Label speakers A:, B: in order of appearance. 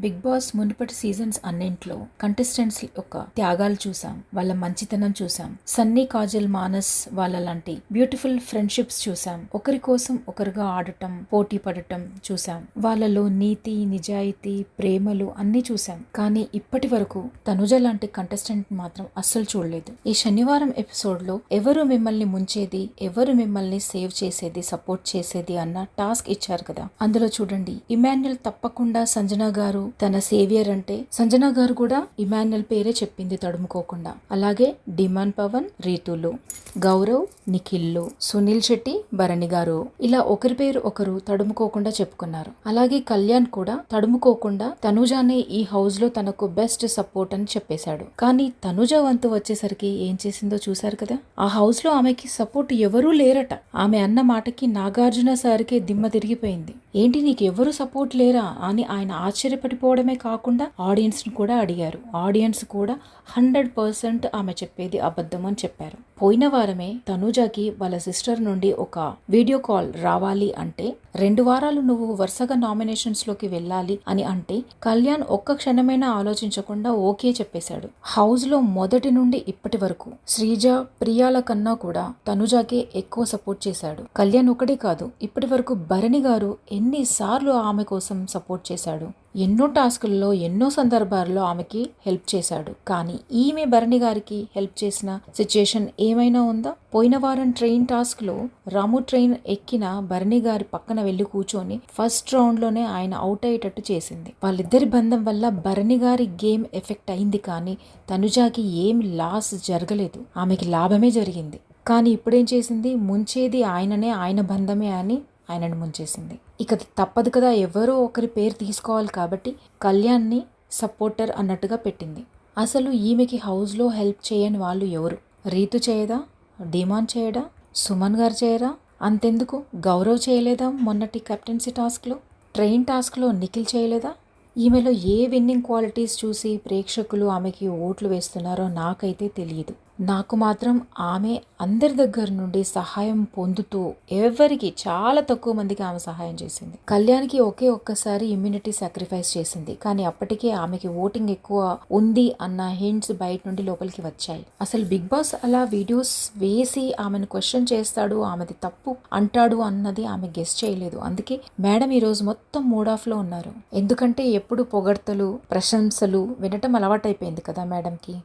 A: Big boss మునుపటి seasons అన్నింట్లో contestants యొక్క త్యాగాలు చూసాం, వాళ్ళ మంచితనం చూసాం, సన్నీ కాజల్ మానస్ వాళ్ళ లాంటి బ్యూటిఫుల్ ఫ్రెండ్షిప్స్ చూసాం, ఒకరి కోసం ఒకరుగా ఆడటం, పోటీ పడటం చూసాం, వాళ్ళలో నీతి నిజాయితీ ప్రేమలు అన్నీ చూసాం. కానీ ఇప్పటి వరకు తనుజ లాంటి కంటెస్టెంట్ మాత్రం అస్సలు చూడలేదు. ఈ శనివారం ఎపిసోడ్ లో ఎవరు మిమ్మల్ని ముంచేది, ఎవరు మిమ్మల్ని సేవ్ చేసేది, సపోర్ట్ చేసేది అన్న టాస్క్ ఇచ్చారు కదా. అందులో చూడండి, ఇమాన్యుల్ తప్పకుండా సంజన గారు తన సేవియర్ అంటే సంజన గారు కూడా ఇమాన్యుల్ పేరే చెప్పింది తడుముకోకుండా. అలాగే డిమాన్ పవన్, రీతులు, గౌరవ్, నిఖిల్లు, సునీల్ శెట్టి, భరణి గారు ఇలా ఒకరి పేరు ఒకరు తడుముకోకుండా చెప్పుకున్నారు. అలాగే కళ్యాణ్ కూడా తడుముకోకుండా తనుజానే ఈ హౌస్ లో తనకు బెస్ట్ సపోర్ట్ అని చెప్పేశాడు. కానీ తనుజ వంతు వచ్చేసరికి ఏం చేసిందో చూశారు కదా. ఆ హౌస్ లో ఆమెకి సపోర్ట్ ఎవరూ లేరట. ఆమె అన్న మాటకి నాగార్జున సార్కే దిమ్మ తిరిగిపోయింది. ఏంటి నీకు ఎవరు సపోర్ట్ లేరా అని ఆయన ఆశ్చర్యపడిపోవడమే కాకుండా ఆడియన్స్ ను కూడా అడిగారు. ఆడియన్స్ కూడా 100% ఆమె చెప్పేది అబద్ధం అని చెప్పారు. పోయిన వారమే తనూజకి వాళ్ళ సిస్టర్ నుండి ఒక వీడియో కాల్ రావాలి అంటే 2 వారాలు నువ్వు వరుసగా నామినేషన్స్ లోకి వెళ్ళాలి అని అంటే కళ్యాణ్ ఒక్క క్షణమైనా ఆలోచించకుండా ఓకే చెప్పేశాడు. హౌస్ లో మొదటి నుండి ఇప్పటి వరకు శ్రీజ, ప్రియాల కన్నా కూడా తనుజాకే ఎక్కువ సపోర్ట్ చేశాడు. కళ్యాణ్ ఒకటే కాదు, ఇప్పటి వరకు భరణి గారు ఎన్నిసార్లు ఆమె కోసం సపోర్ట్ చేశాడు. ఎన్నో టాస్కుల్లో ఎన్నో సందర్భాల్లో ఆమెకి హెల్ప్ చేశాడు. కానీ ఈమె భరణి గారికి హెల్ప్ చేసిన సిచ్యుయేషన్ ఏమైనా ఉందా? పోయిన వారం ట్రైన్ టాస్క్ లో రాము ట్రైన్ ఎక్కిన భరణి గారి పక్కన వెళ్లి కూర్చొని ఫస్ట్ రౌండ్ లోనే ఆయన అవుట్ అయ్యేటట్టు చేసింది. వాళ్ళిద్దరి బంధం వల్ల భరణి గారి గేమ్ ఎఫెక్ట్ అయింది, కానీ తనుజాకి ఏం లాస్ జరగలేదు, ఆమెకి లాభమే జరిగింది. కానీ ఇప్పుడేం చేసింది, ముంచేది ఆయననే, ఆయన బంధమే అని ఆయనను ముంచేసింది. ఇక తప్పదు కదా, ఎవరో ఒకరి పేరు తీసుకోవాలి కాబట్టి కళ్యాణ్ని సపోర్టర్ అన్నట్టుగా పెట్టింది. అసలు ఈమెకి హౌస్లో హెల్ప్ చేయని వాళ్ళు ఎవరు? రీతు చేయదా? డిమాండ్ చేయడా? సుమన్ గారు చేయరా? అంతెందుకు గౌరవ్ చేయలేదా? మొన్నటి కెప్టెన్సీ టాస్క్లో, ట్రైన్ టాస్క్లో నిఖిల్ చేయలేదా? ఈమెలో ఏ విన్నింగ్ క్వాలిటీస్ చూసి ప్రేక్షకులు ఆమెకి ఓట్లు వేస్తున్నారో నాకైతే తెలియదు. నాకు మాత్రం ఆమె అందరి దగ్గర నుండి సహాయం పొందుతూ ఎవరికి, చాలా తక్కువ మందికి ఆమె సహాయం చేసింది. కళ్యాణ్కి ఒక్కసారి ఇమ్యూనిటీ సాక్రిఫైస్ చేసింది, కానీ అప్పటికే ఆమెకి ఓటింగ్ ఎక్కువ ఉంది అన్న హింట్స్ బయట నుండి లోపలికి వచ్చాయి. అసలు బిగ్ బాస్ అలా వీడియోస్ వేసి ఆమెను క్వశ్చన్ చేస్తాడు, ఆమెది తప్పు అంటాడు అన్నది ఆమె గెస్ చేయలేదు. అందుకే మేడం ఈ రోజు మొత్తం మూడ్ ఆఫ్ లో ఉన్నారు. ఎందుకంటే ఎప్పుడు పొగడ్తలు, ప్రశంసలు వినటం అలవాటైపోయింది కదా మేడంకి.